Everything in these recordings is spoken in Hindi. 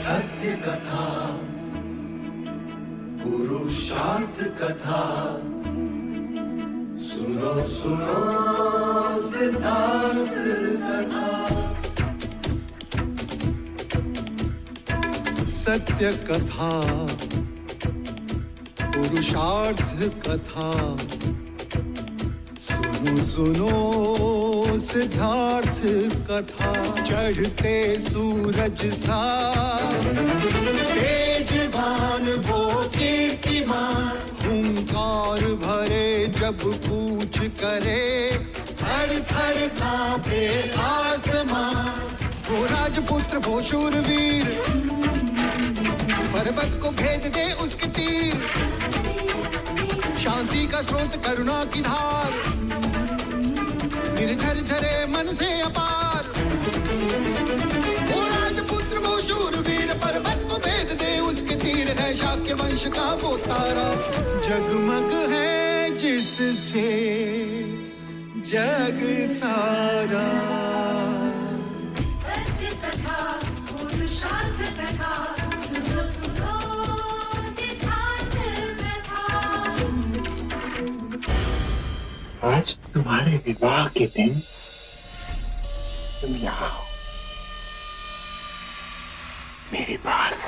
सत्य कथा, पुरुषार्थ कथा, सुनो सुनो सिद्धार्थ कथा। सत्य कथा, पुरुषार्थ कथा, सुनो सुनो सिद्धार्थ कथा। चढ़ते सूरज सा तेजवान वो कीर्तिमान, हुंकार भरे जब कूच करे, थर थर कांपे आसमान। वो राजपुत्र वो शूरवीर, पर्वत को भेद दे उसके तीर, शांति का स्रोत करुणा की धार, निर्झर झरे मन से अपार। वो राजपुत्र वो शूरवीर, पर्वत को भेद दे उसके तीर, है शाक्य वंश का वो तारा, जगमग है जिससे जग सारा। सत्य कथा, पुरुषार्थ कथा, सुनो सुनो सिद्धार्थ कथा। आज तुम्हारे विवाह के दिन तुम यहाँ हो मेरे पास।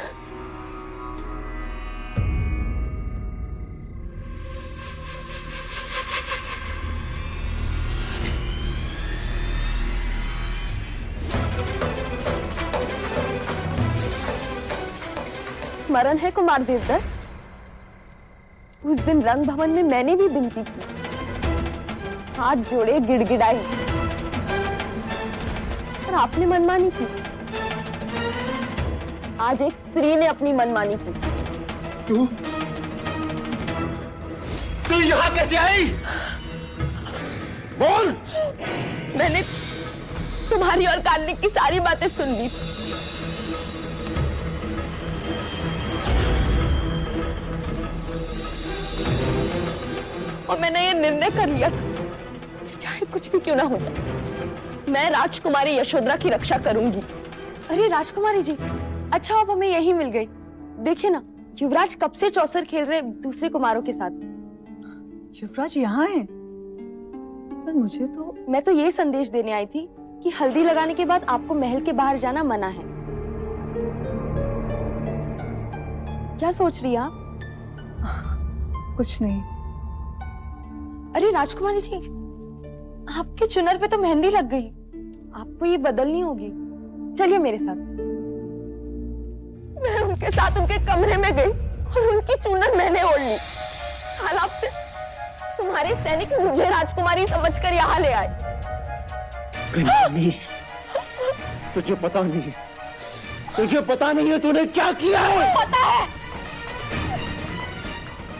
स्मरण है कुमार देवदत्त, उस दिन रंग भवन में मैंने भी विनती की, हाथ जोड़े गिड़गिड़ाई, पर आपने मनमानी की। आज एक स्त्री ने अपनी मनमानी की। तू यहाँ कैसे आई? बोल। मैंने तुम्हारी और कार्तिक की सारी बातें सुन ली, और मैंने ये निर्णय कर लिया था, चाहे कुछ भी क्यों ना हो जाए, मैं राजकुमारी यशोधरा की रक्षा करूंगी। अरे राजकुमारी जी, अच्छा आप हमें यही मिल गई। देखिए ना, युवराज कब से चौसर खेल रहे दूसरे कुमारों के साथ। युवराज यहाँ है? पर मुझे तो मैं तो ये संदेश देने आई थी कि हल्दी लगाने के बाद आपको महल के बाहर जाना मना है। क्या सोच रही हैं आप? कुछ नहीं। अरे राजकुमारी जी, आपके चुनर पे तो मेहंदी लग गई, आपको ये बदलनी होगी। चलिए मेरे साथ। मैं उनके साथ उनके कमरे में गई और उनकी चुनर मैंने ओढ़ ली। हालात से तुम्हारे सैनिक मुझे राजकुमारी समझकर यहाँ ले आए। कंचनी, तुझे पता नहीं है तूने क्या किया है? पता है,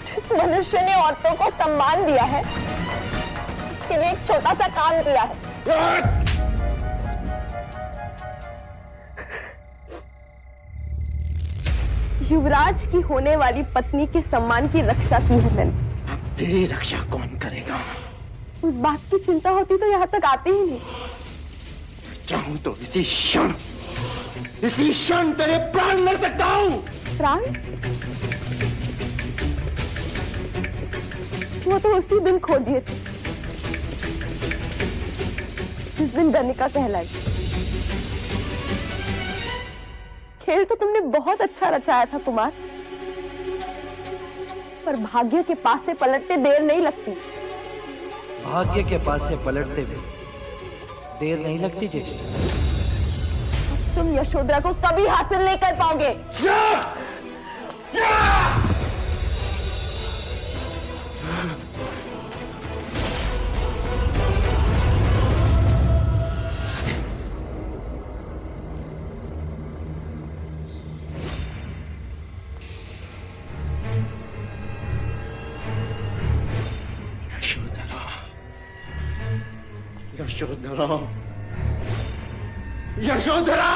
जिस मनुष्य ने औरतों को सम्मान दिया है, उसके लिए एक छोटा सा काम किया है। युवराज की होने वाली पत्नी के सम्मान की रक्षा की है मैंने। अब तेरी रक्षा कौन करेगा? उस बात की चिंता होती तो यहाँ तक आते ही नहीं। चाहूं तो इसी क्षण तेरे प्राण ले सकता हूं। प्राण? वो तो उसी दिन खो दिए थे, जिस दिन गनिका कहलाई। खेल तो तुमने बहुत अच्छा रचाया था कुमार, पर भाग्य के पास से पलटते देर नहीं लगती। भाग्य के पास से पलटते हुए देर नहीं लगती ज्येष्ठ। तुम यशोधरा को कभी हासिल नहीं कर पाओगे। यशोधरा, यशोधरा!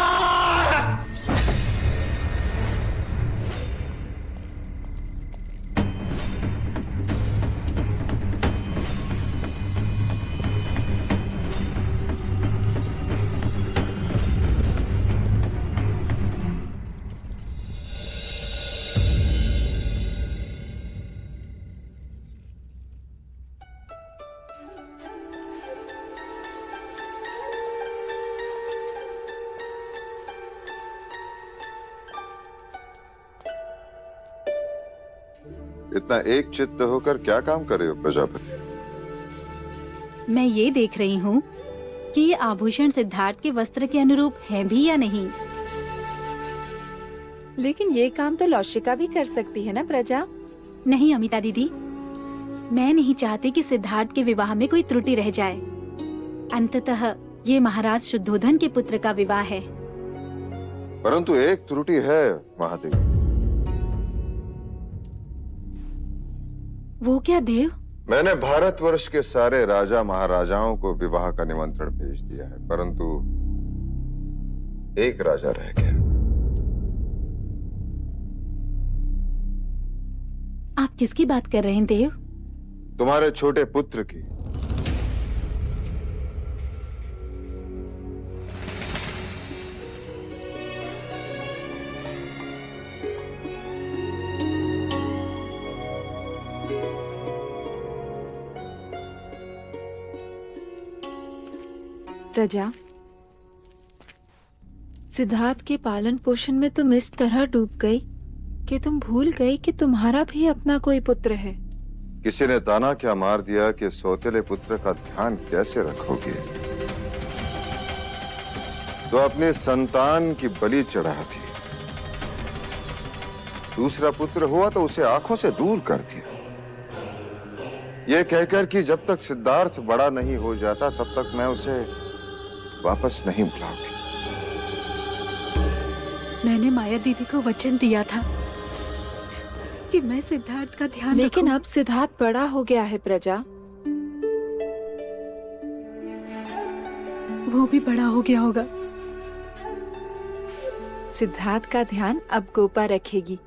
इतना एक चित्त होकर क्या काम कर रहे हो प्रजापति? मैं ये देख रही हूँ कि ये आभूषण सिद्धार्थ के वस्त्र के अनुरूप है भी या नहीं। लेकिन ये काम तो लौशिका भी कर सकती है ना प्रजा? नहीं अमिता दीदी, मैं नहीं चाहती कि सिद्धार्थ के विवाह में कोई त्रुटि रह जाए। अंततः ये महाराज शुद्धोधन के पुत्र का विवाह है। परंतु एक त्रुटि है महादेवी। वो क्या देव? मैंने भारतवर्ष के सारे राजा महाराजाओं को विवाह का निमंत्रण भेज दिया है, परंतु एक राजा रह गया। आप किसकी बात कर रहे हैं देव? तुम्हारे छोटे पुत्र की। प्रजा, सिद्धार्थ के पालन पोषण में तुम इस तरह डूब गई कि तुम भूल गई कि तुम्हारा भी अपना कोई पुत्र है। किसी ने ताना क्या मार दिया कि सौतेले पुत्र का ध्यान कैसे रखोगे, तो अपनी संतान की बलि चढ़ाती। दूसरा पुत्र हुआ तो उसे आंखों से दूर कर दिया, ये कहकर कि जब तक सिद्धार्थ बड़ा नहीं हो जाता तब तक मैं उसे वापस नहीं बुलाऊंगी। मैंने माया दीदी को वचन दिया था कि मैं सिद्धार्थ का ध्यान लेकिन रखूं। अब सिद्धार्थ बड़ा हो गया है प्रजा। वो भी बड़ा हो गया होगा। सिद्धार्थ का ध्यान अब गोपा रखेगी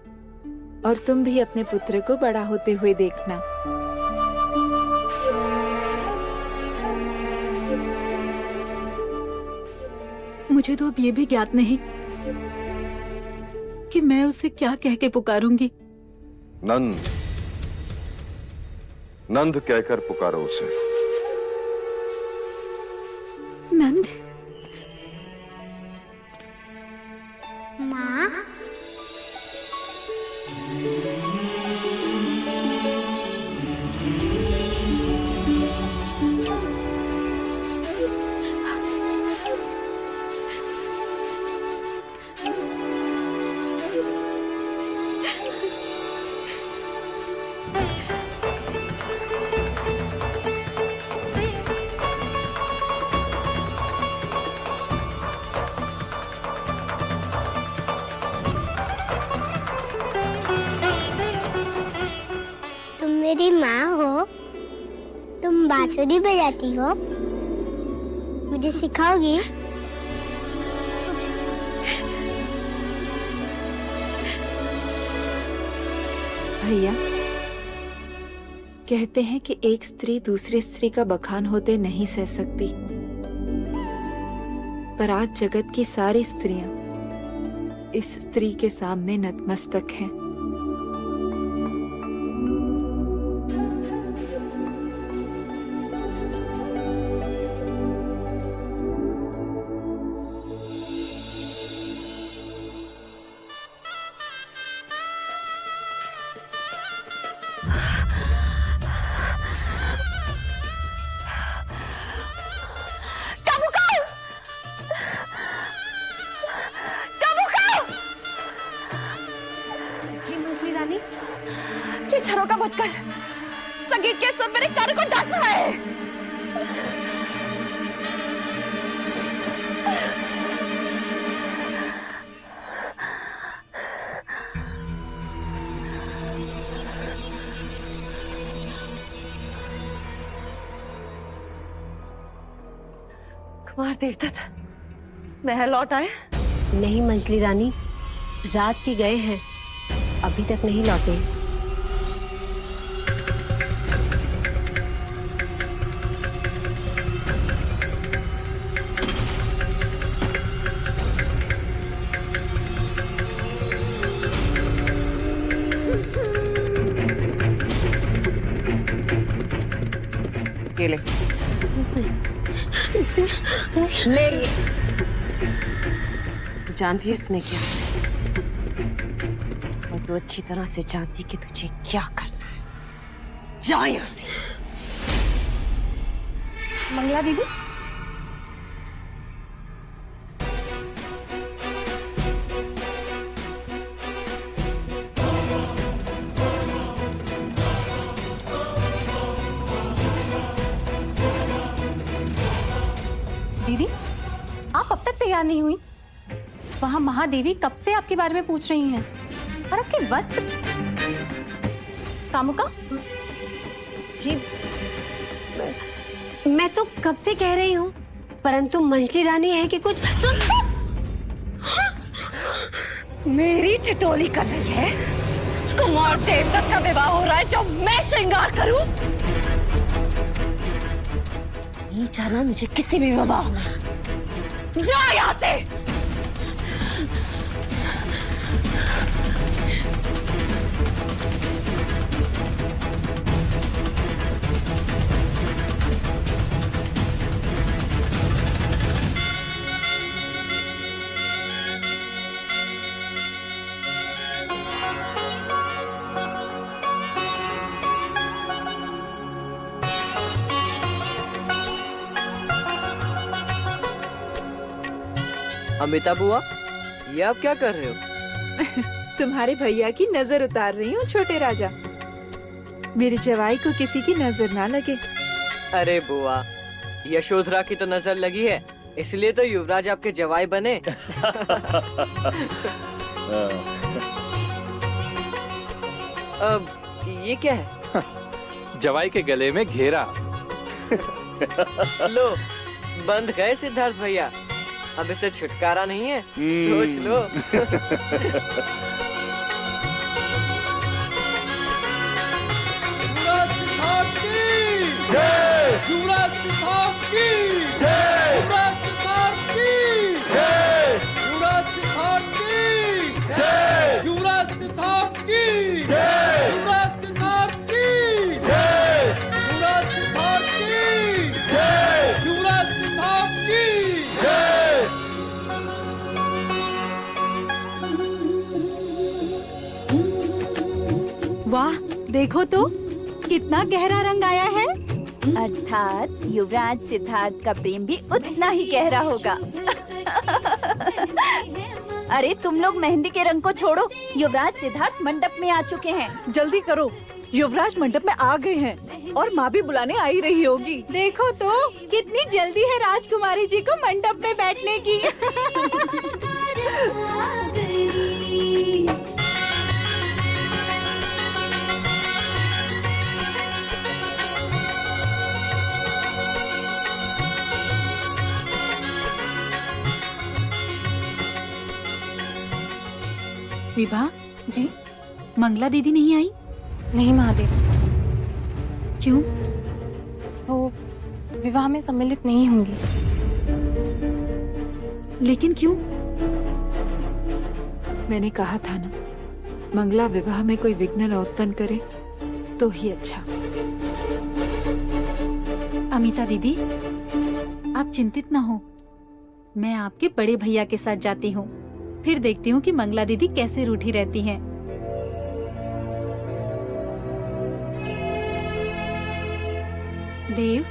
और तुम भी अपने पुत्र को बड़ा होते हुए देखना। मुझे तो अब ये भी ज्ञात नहीं कि मैं उसे क्या कह के पुकारूंगी। नंद, नंद कहकर पुकारो उसे। नंद? माँ, तुम मेरी माँ हो? तुम बांसुरी बजाती हो? मुझे सिखाओगी? भैया, कहते हैं कि एक स्त्री दूसरी स्त्री का बखान होते नहीं सह सकती, पर आज जगत की सारी स्त्रियां इस स्त्री के सामने नतमस्तक हैं। जी मुरली रानी, ये झरोका बंद कर। संगीत के सुर मेरे कान को डस रहे हैं। कुमार देवदत्त महल लौट आए? नहीं मंजली रानी, रात के गए हैं, अभी तक नहीं लौटे। ले ले ये। तू जानती है इसमें क्या है, और तू अच्छी तरह से जानती कि तुझे क्या करना। जा यहाँ से। मंगला दीदी, दीदी आप अब तक तैयार नहीं हुई? वहां महादेवी कब से आपके बारे में पूछ रही हैं और आपके वस्त्र। कामुका जी मैं तो कब से कह रही हूँ, परंतु मंजली रानी है कि कुछ मेरी ठिठोली कर रही है। कुमार देवदत्त का विवाह हो रहा है जो मैं श्रृंगार करूं। नहीं जाना मुझे किसी भी विवाह में। जा यहाँ से। अमिता बुआ, ये आप क्या कर रहे हो? तुम्हारे भैया की नजर उतार रही हूँ छोटे राजा। मेरे जवाई को किसी की नजर ना लगे। अरे बुआ, यशोधरा की तो नजर लगी है, इसलिए तो युवराज आपके जवाई बने। अब ये क्या है? जवाई के गले में घेरा। लो, बंद गए सिद्धार्थ भैया। अब इससे छुटकारा नहीं है, सोच लो। वाह, देखो तो कितना गहरा रंग आया है। अर्थात युवराज सिद्धार्थ का प्रेम भी उतना ही गहरा होगा। अरे तुम लोग मेहंदी के रंग को छोड़ो, युवराज सिद्धार्थ मंडप में आ चुके हैं। जल्दी करो, युवराज मंडप में आ गए हैं और माँ भी बुलाने आई रही होगी। देखो तो कितनी जल्दी है राजकुमारी जी को मंडप में बैठने की। विभा जी, मंगला दीदी नहीं आई? नहीं महादेव। क्यों? वो विवाह में सम्मिलित नहीं होंगी। लेकिन क्यों? मैंने कहा था ना, मंगला विवाह में कोई विघ्न न उत्पन्न करे तो ही अच्छा। अमिता दीदी, आप चिंतित ना हो, मैं आपके बड़े भैया के साथ जाती हूँ, फिर देखती हूँ कि मंगला दीदी कैसे रूठी रहती हैं। देव,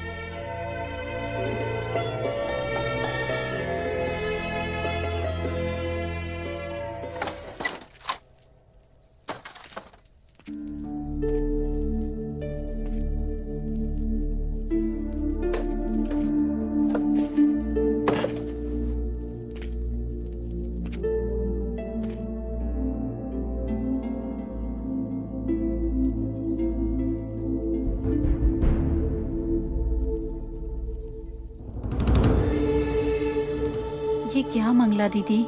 ये क्या मंगला दीदी,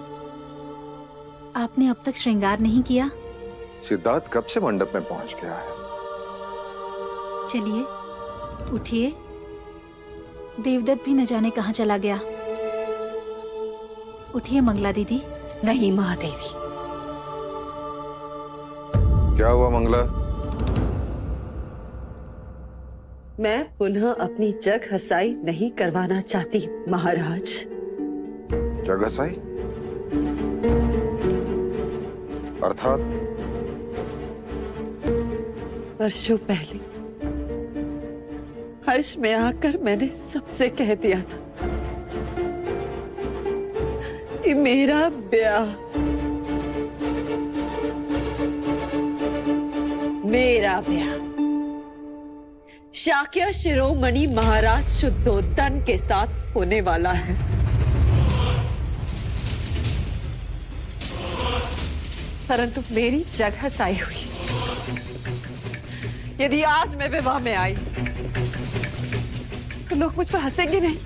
आपने अब तक श्रृंगार नहीं किया? सिद्धार्थ कब से मंडप में पहुंच गया है। चलिए उठिए, देवदत्त भी न जाने कहाँ चला गया। उठिए मंगला दीदी। नहीं महादेवी। क्या हुआ मंगला? मैं पुनः अपनी जग हसाई नहीं करवाना चाहती महाराज। जग हसाई अर्थात? वर्षों पहले हर्ष में आकर मैंने सबसे कह दिया था कि मेरा ब्याह शाक्य शिरोमणि महाराज शुद्धोधन के साथ होने वाला है। परंतु मेरी जगह साई हुई। यदि आज मैं विवाह में आई तो लोग मुझ पर हंसेंगे नहीं,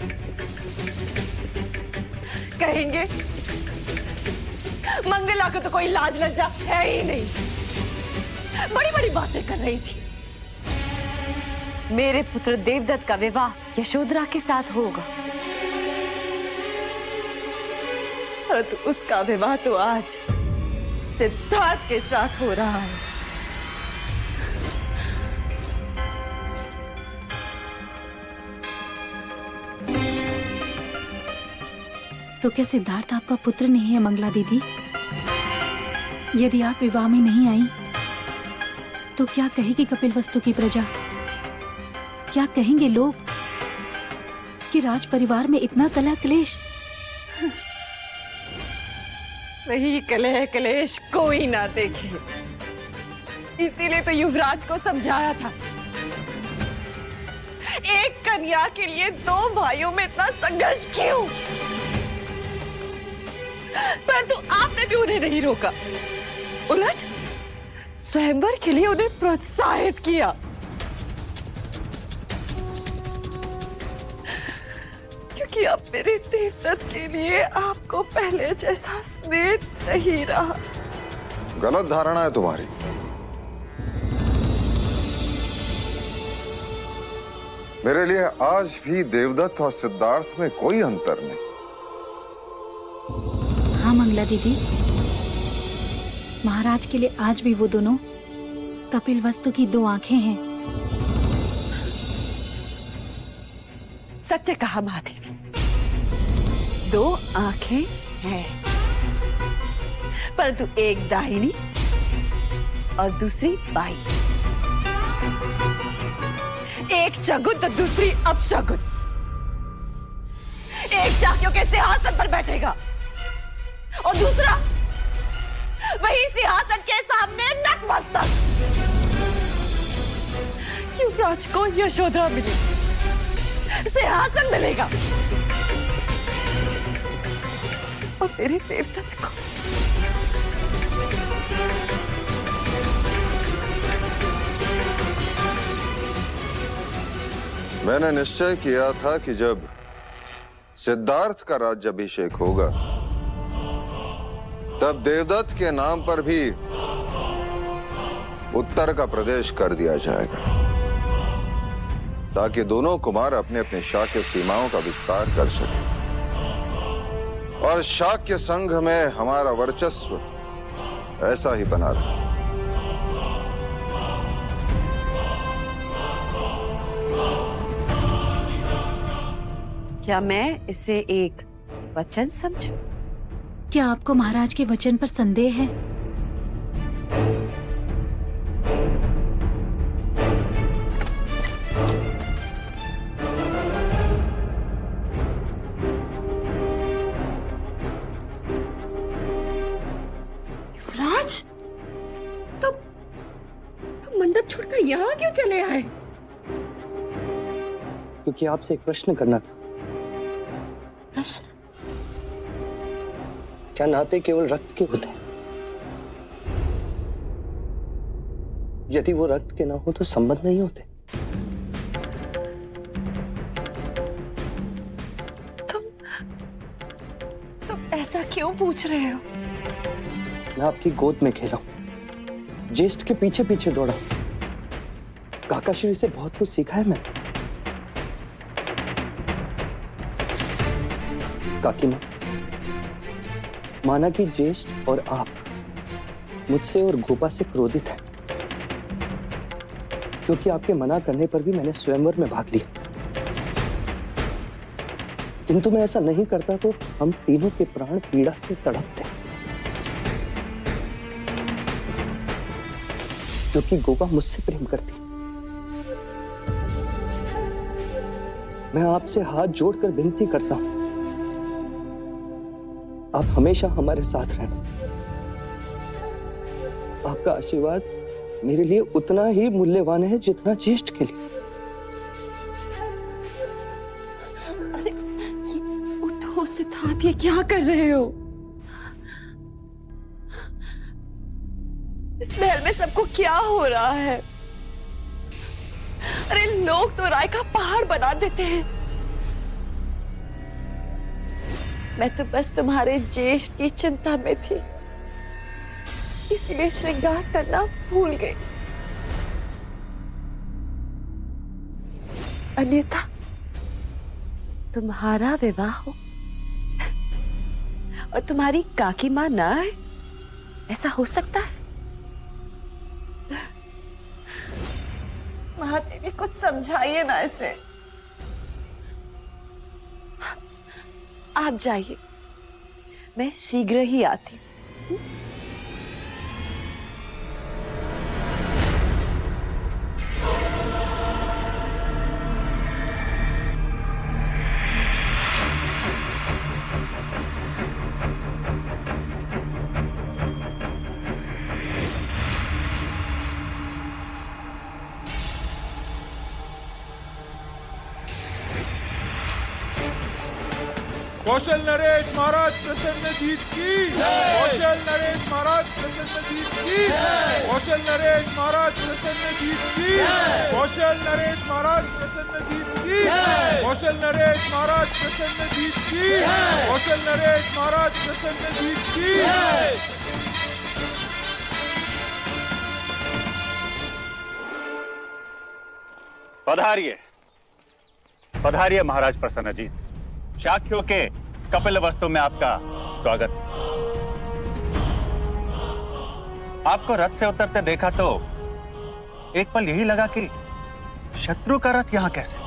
कहेंगे मंगला को तो कोई लाज लज्जा है ही नहीं। बड़ी बड़ी बातें कर रही थी। मेरे पुत्र देवदत्त का विवाह यशोधरा के साथ होगा, परंतु उसका विवाह तो आज सिद्धार्थ के साथ हो रहा है। तो क्या सिद्धार्थ आपका पुत्र नहीं है मंगला दीदी? यदि आप विवाह में नहीं आई तो क्या कहेगी कपिलवस्तु की प्रजा? क्या कहेंगे लोग कि राज परिवार में इतना कलह क्लेश? वही कलह क्लेश कोई ना देखे, इसीलिए तो युवराज को समझाया था। एक कन्या के लिए दो भाइयों में इतना संघर्ष क्यों? परंतु आपने भी उन्हें नहीं रोका, उलट स्वयंवर के लिए उन्हें प्रोत्साहित किया। क्योंकि अब मेरे देवदत्त के लिए आपको पहले जैसा स्नेह नहीं रहा। गलत धारणा है तुम्हारी। मेरे लिए आज भी देवदत्त और सिद्धार्थ में कोई अंतर नहीं। हाँ मंगला दीदी, महाराज के लिए आज भी वो दोनों कपिलवस्तु की दो आंखें हैं। सत्य कहा महादेवी, दो आंखें हैं, परंतु एक दाहिनी और दूसरी बाई। एक शगुन तो दूसरी अपशगुन। एक शाक्यों के सिंहासन पर बैठेगा और दूसरा वही सिंहासन के सामने नतमस्तक। युवराज को यशोधरा मिली, सिंहासन मिलेगा, और मेरे देवदत्त को मैंने निश्चय किया था कि जब सिद्धार्थ का राज्याभिषेक होगा तब देवदत्त के नाम पर भी उत्तर का प्रदेश कर दिया जाएगा, ताकि दोनों कुमार अपने अपने शाक्य सीमाओं का विस्तार कर सके और शाक्य संघ में हमारा वर्चस्व ऐसा ही बना रहे। क्या मैं इसे एक वचन समझूं? क्या आपको महाराज के वचन पर संदेह है? युवराज, तुम मंडप छोड़कर यहाँ क्यों चले आए? क्योंकि आपसे एक प्रश्न करना था। प्रश्न? क्या नाते केवल रक्त के होते हैं? यदि वो रक्त के ना हो तो संबंध नहीं होते। तुम ऐसा क्यों पूछ रहे हो? मैं आपकी गोद में खेला हूं, ज्येष्ठ के पीछे पीछे दौड़ा, काकाश्री से बहुत कुछ सीखा है मैंने। काकी मां, माना कि ज्येष्ठ और आप मुझसे और गोपा से क्रोधित हैं, क्योंकि आपके मना करने पर भी मैंने स्वयंवर में भाग लिया। किंतु मैं ऐसा नहीं करता तो हम तीनों के प्राण पीड़ा से तड़पते, क्योंकि गोपा मुझसे प्रेम करती। मैं आपसे हाथ जोड़कर विनती करता हूं, आप हमेशा हमारे साथ रहना। आपका आशीर्वाद मेरे लिए उतना ही मूल्यवान है जितना ज्येष्ठ के लिए। अरे उठो सिद्धार्थ, ये क्या कर रहे हो? इस महल में सबको क्या हो रहा है? अरे लोग तो राय का पहाड़ बना देते हैं। मैं तो बस तुम्हारे ज्येष्ठ की चिंता में थी, इसलिए श्रृंगार करना भूल गई। अन्यथा तुम्हारा विवाह हो और तुम्हारी काकी मां ना आए, ऐसा हो सकता है? महादेवी कुछ समझाइए ना इसे। आप जाइए, मैं शीघ्र ही आती हूँ। कौशल नरेश महाराज प्रसन्नजीत की, कौशल नरेश महाराज प्रसन्नजीत की, कौशल नरेश महाराज प्रसन्नजीत की, कौशल नरेश महाराज प्रसन्नजीत की, कौशल नरेश महाराज प्रसन्नजीत की, कौशल नरेश महाराज प्रसन्नजीत की। पधारिए, पधारिए महाराज प्रसन्नजीत। शाक्यों के कपिल वस्तु में आपका स्वागत। आपको रथ से उतरते देखा तो एक पल यही लगा कि शत्रु का रथ यहां कैसे।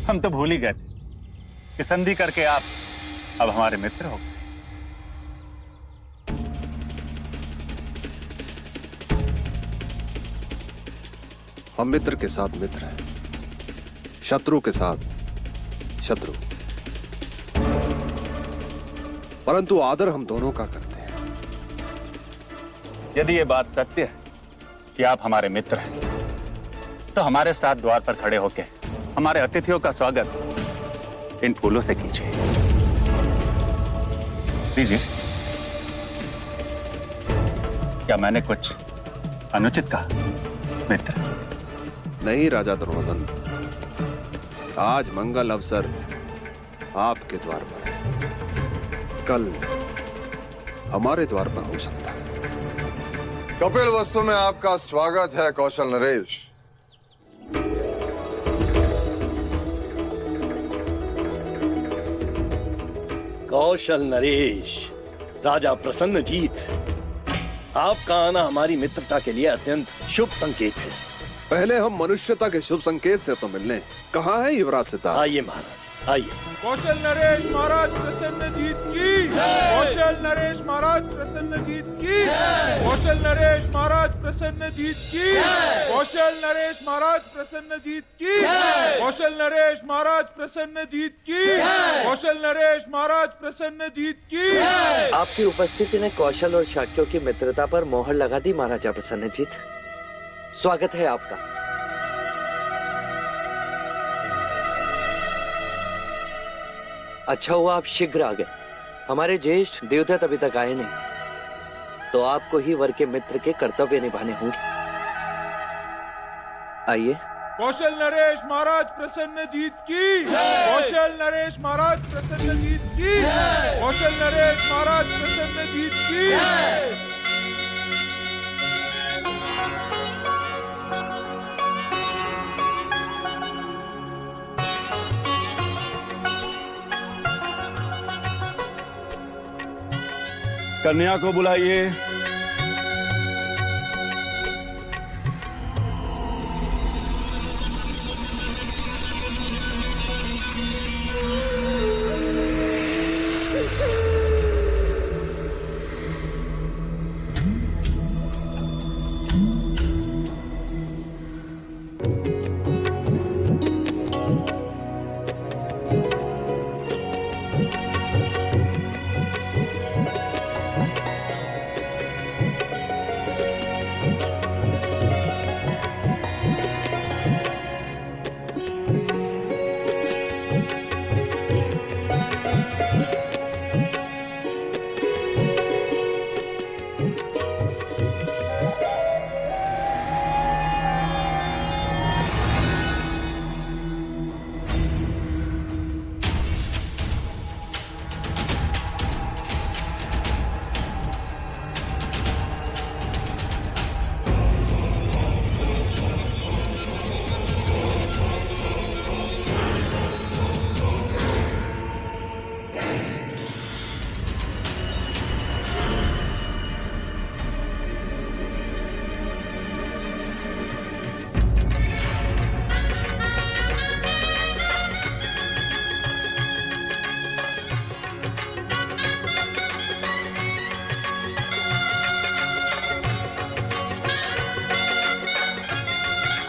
हम तो भूल ही गए थे कि संधि करके आप अब हमारे मित्र हो। हम मित्र के साथ मित्र हैं, शत्रु के साथ शत्रु, परंतु आदर हम दोनों का करते हैं। यदि ये बात सत्य है कि आप हमारे मित्र हैं, तो हमारे साथ द्वार पर खड़े होकर हमारे अतिथियों का स्वागत इन फूलों से कीजिए। दीजिए। क्या मैंने कुछ अनुचित कहा मित्र? नहीं राजा द्रोणोदन, आज मंगल अवसर आपके द्वार पर है, कल हमारे द्वार पर हो सकता है। कपिल वस्तु में आपका स्वागत है कौशल नरेश। कौशल नरेश, राजा प्रसन्नजीत, आपका आना हमारी मित्रता के लिए अत्यंत शुभ संकेत है। पहले हम मनुष्यता के शुभ संकेत से तो मिलने। कहाँ है युवराज सिद्धार्थ? आइए महाराज, आइए। कौशल नरेश महाराज प्रसन्नजीत की, कौशल नरेश महाराज प्रसन्नजीत की, कौशल नरेश महाराज प्रसन्नजीत की, कौशल नरेश महाराज प्रसन्नजीत की, कौशल नरेश महाराज प्रसन्नजीत की, कौशल नरेश महाराज प्रसन्नजीत की। आपकी उपस्थिति ने कौशल और शाक्यों की मित्रता पर मोहर लगा दी महाराजा प्रसन्नजीत। स्वागत है आपका। अच्छा हुआ आप शीघ्र आ गए। हमारे ज्येष्ठ देवदत्त अभी तक आए नहीं, तो आपको ही वर के मित्र के कर्तव्य निभाने होंगे। आइए। कौशल नरेश महाराज प्रसन्नजीत की, कौशल नरेश महाराज प्रसन्नजीत की, कौशल नरेश महाराज प्रसन्नजीत की। कन्या को बुलाइए।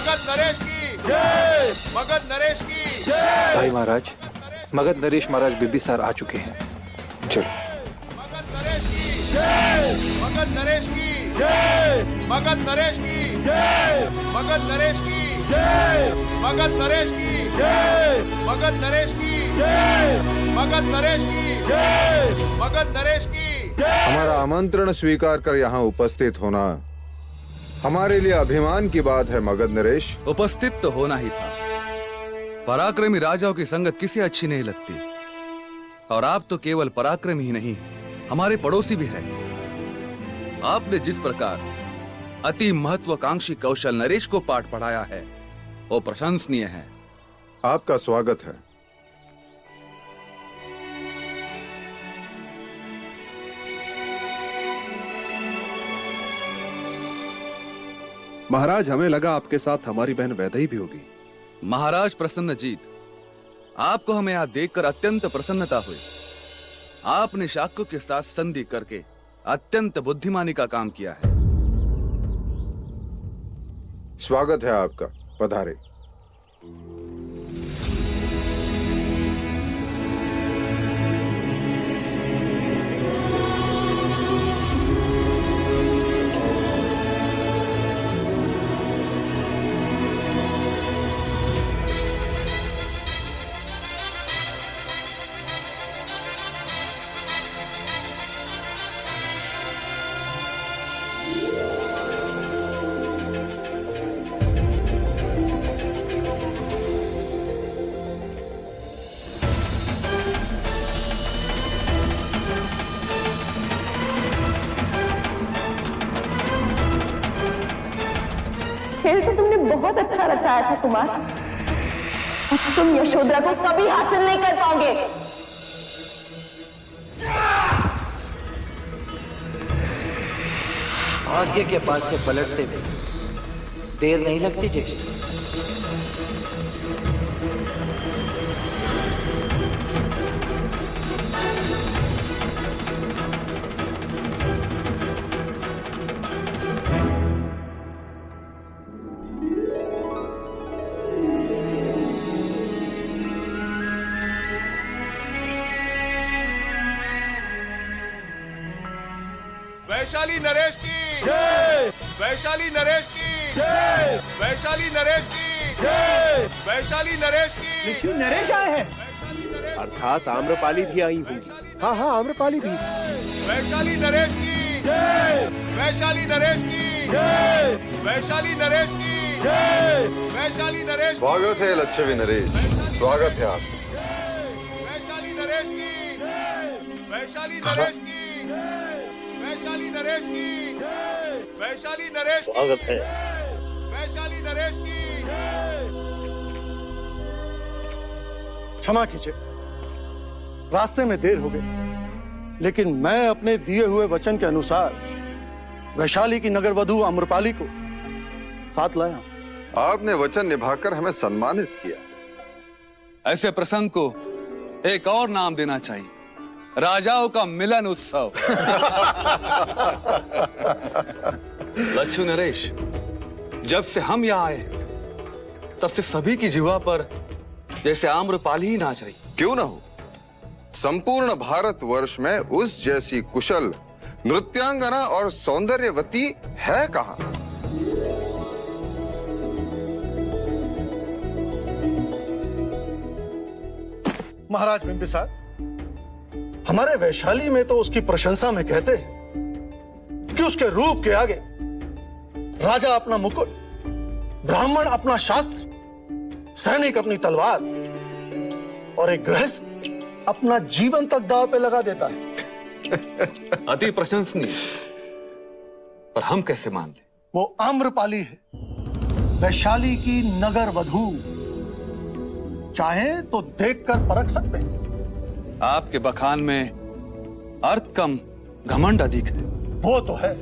मगध नरेश की जय, मगध नरेश की जय। भाई महाराज, मगध नरेश महाराज बिंबिसार आ चुके हैं। चलो। मगध नरेश की जय, मगध नरेश की जय, मगध नरेश की जय, मगध नरेश की जय, मगध नरेश की जय, मगध नरेश की जय, मगध नरेश की जय, मगध नरेश की जय। हमारा आमंत्रण स्वीकार कर यहाँ उपस्थित होना हमारे लिए अभिमान की बात है मगध नरेश। उपस्थित तो होना ही था। पराक्रमी राजाओं की संगत किसे अच्छी नहीं लगती, और आप तो केवल पराक्रमी ही नहीं, हमारे पड़ोसी भी है। आपने जिस प्रकार अति महत्वाकांक्षी कौशल नरेश को पाठ पढ़ाया है वो प्रशंसनीय है। आपका स्वागत है। महाराज, हमें लगा आपके साथ हमारी बहन वैदेही भी होगी। महाराज प्रसन्नजीत, आपको हमें यहाँ देखकर अत्यंत प्रसन्नता हुई। आपने शाक्यों के साथ संधि करके अत्यंत बुद्धिमानी का काम किया है। स्वागत है आपका, पधारे। खेल तो तुमने बहुत अच्छा रचाया था कुमार, तुम यशोधरा को कभी हासिल नहीं कर पाओगे। भाग्य के पास से पलटते हुए देर नहीं लगती ज्येष्ठ। वैशाली नरेश की जय, वैशाली नरेश की जय, वैशाली नरेश की जय, वैशाली नरेश की। देखिए नरेश आए हैं। अर्थात आम्रपाली भी आई हुई। हाँ हाँ, आम्रपाली भी। वैशाली नरेश की जय, वैशाली नरेश की जय, वैशाली नरेश की जय, वैशाली नरेश। स्वागत है लच्छवी नरेश, स्वागत है आप। वैशाली नरेश की जय, वैशाली नरेश की वैशाली नरेश की वैशाली नरेश की स्वागत है। वैशाली नरेश की। क्षमा कीजिए, रास्ते में देर हो गई, लेकिन मैं अपने दिए हुए वचन के अनुसार वैशाली की नगर वधू आम्रपाली को साथ लाया। आपने वचन निभाकर हमें सम्मानित किया। ऐसे प्रसंग को एक और नाम देना चाहिए, राजाओं का मिलन उत्सव। लच्छू नरेश, जब से हम यहाँ आए तब से सभी की जिह्वा पर जैसे आम्रपाली ही नाच रही। क्यों ना हो, संपूर्ण भारतवर्ष में उस जैसी कुशल नृत्यांगना और सौंदर्यवती है कहाँ? महाराज बिंबिसार, हमारे वैशाली में तो उसकी प्रशंसा में कहते हैं कि उसके रूप के आगे राजा अपना मुकुट, ब्राह्मण अपना शास्त्र, सैनिक अपनी तलवार और एक गृहस्थ अपना जीवन तक दांव पे लगा देता है। अति प्रशंसनीय, पर हम कैसे मान ले? वो आम्रपाली है, वैशाली की नगर वधू। चाहे तो देखकर परख सकते हैं। आपके बखान में अर्थ कम घमंड अधिक है। वो तो है,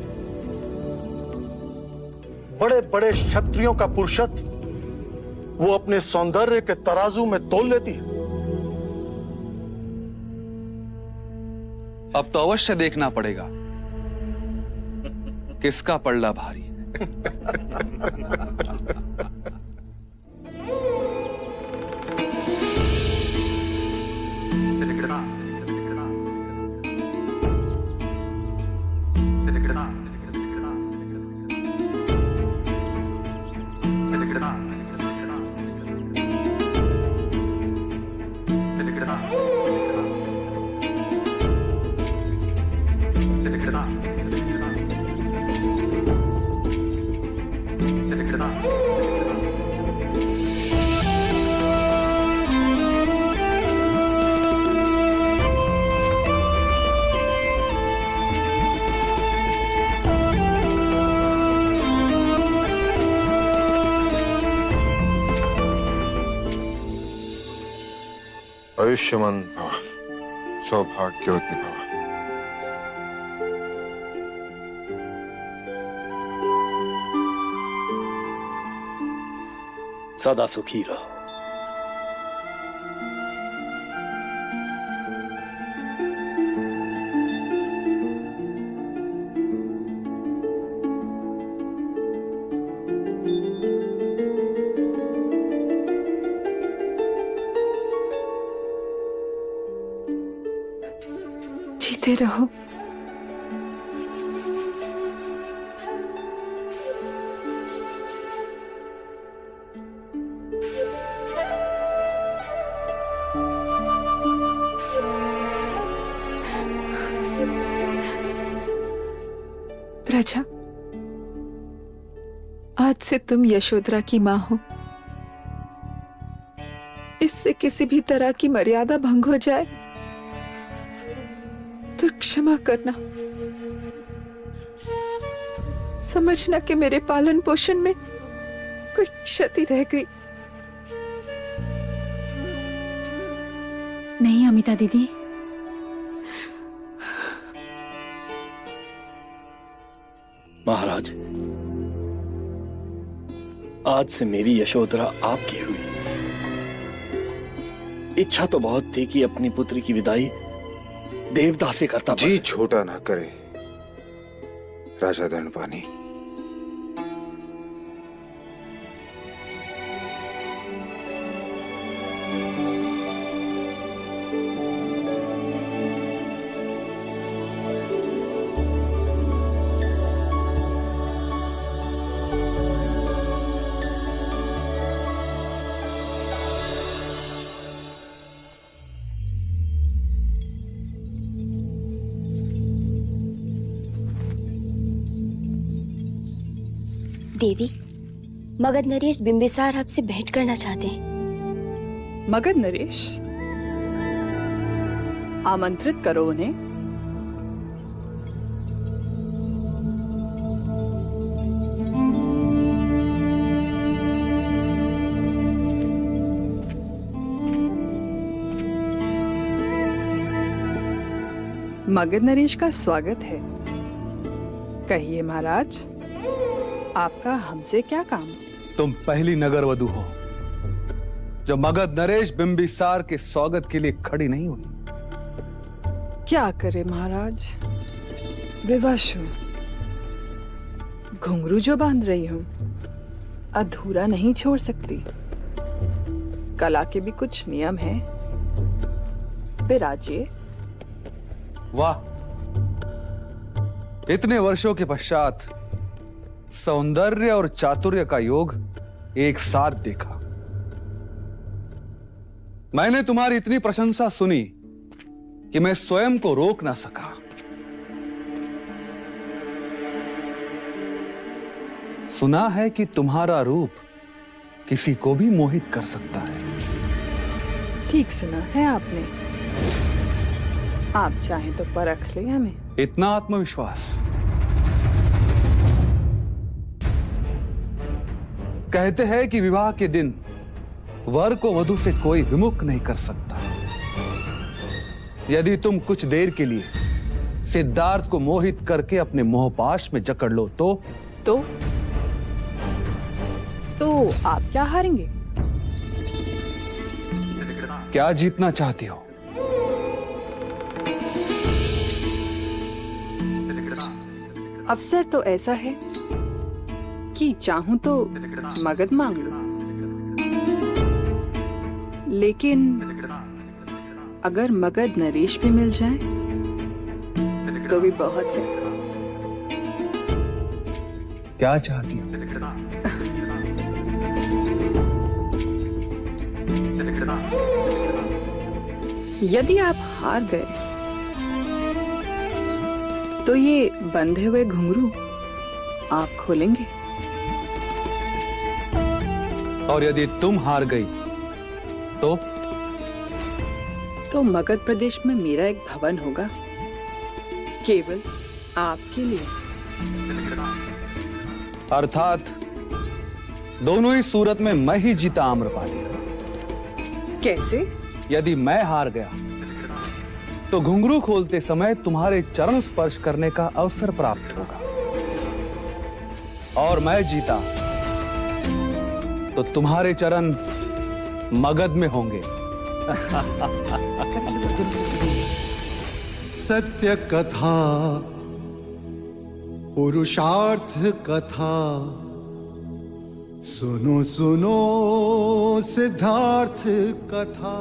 बड़े बड़े क्षत्रियों का पुरुषत्व वो अपने सौंदर्य के तराजू में तोल लेती है। अब तो अवश्य देखना पड़ेगा किसका पल्ला भारी है। आयुष्यमान भव, सौभाग्यवती भव। सदा सुखी रहो। जीते रहो। प्रजा, आज से तुम यशोधरा की मां हो। इससे किसी भी तरह की मर्यादा भंग हो जाए तो क्षमा करना। समझना कि मेरे पालन पोषण में कोई क्षति रह गई। नहीं अमिता दीदी, महाराज, आज से मेरी यशोधरा आपकी हुई। इच्छा तो बहुत थी कि अपनी पुत्री की विदाई देवदास से करता। जी छोटा ना करे राजा दंडपानी। देवी, मगध नरेश बिंबिसार आपसे भेंट करना चाहते हैं। मगध नरेश, आमंत्रित करो उन्हें। मगध नरेश का स्वागत है। कहिए महाराज, आपका हमसे क्या काम? तुम पहली नगर वधू हो जो मगध नरेश बिंबिसार के स्वागत के लिए खड़ी नहीं हुई। क्या करे महाराज, विवश हूं। घुंघरू जो बांध रही हूं अधूरा नहीं छोड़ सकती। कला के भी कुछ नियम हैं। विराजिए। वाह, इतने वर्षों के पश्चात सौंदर्य और चातुर्य का योग एक साथ देखा। मैंने तुम्हारी इतनी प्रशंसा सुनी कि मैं स्वयं को रोक ना सका। सुना है कि तुम्हारा रूप किसी को भी मोहित कर सकता है। ठीक सुना है आपने। आप चाहें तो परख ले हमें। इतना आत्मविश्वास? कहते हैं कि विवाह के दिन वर को वधू से कोई विमुख नहीं कर सकता। यदि तुम कुछ देर के लिए सिद्धार्थ को मोहित करके अपने मोहपाश में जकड़ लो तो आप क्या हारेंगे? क्या जीतना चाहती हो? अवसर तो ऐसा है कि चाहूं तो मगध मांग लूं, लेकिन अगर मगध नरेश भी मिल जाए तो भी बहुत है। क्या चाहती हो? यदि आप हार गए तो ये बंधे हुए घुंघरू आप खोलेंगे, और यदि तुम हार गई तो मगध प्रदेश में मेरा एक भवन होगा केवल आपके लिए। अर्थात दोनों ही सूरत में मैं ही जीता आम्रपाली। कैसे? यदि मैं हार गया तो घुंघरू खोलते समय तुम्हारे चरण स्पर्श करने का अवसर प्राप्त होगा, और मैं जीता तो तुम्हारे चरण मगध में होंगे। सत्य कथा, पुरुषार्थ कथा, सुनो सुनो सिद्धार्थ कथा।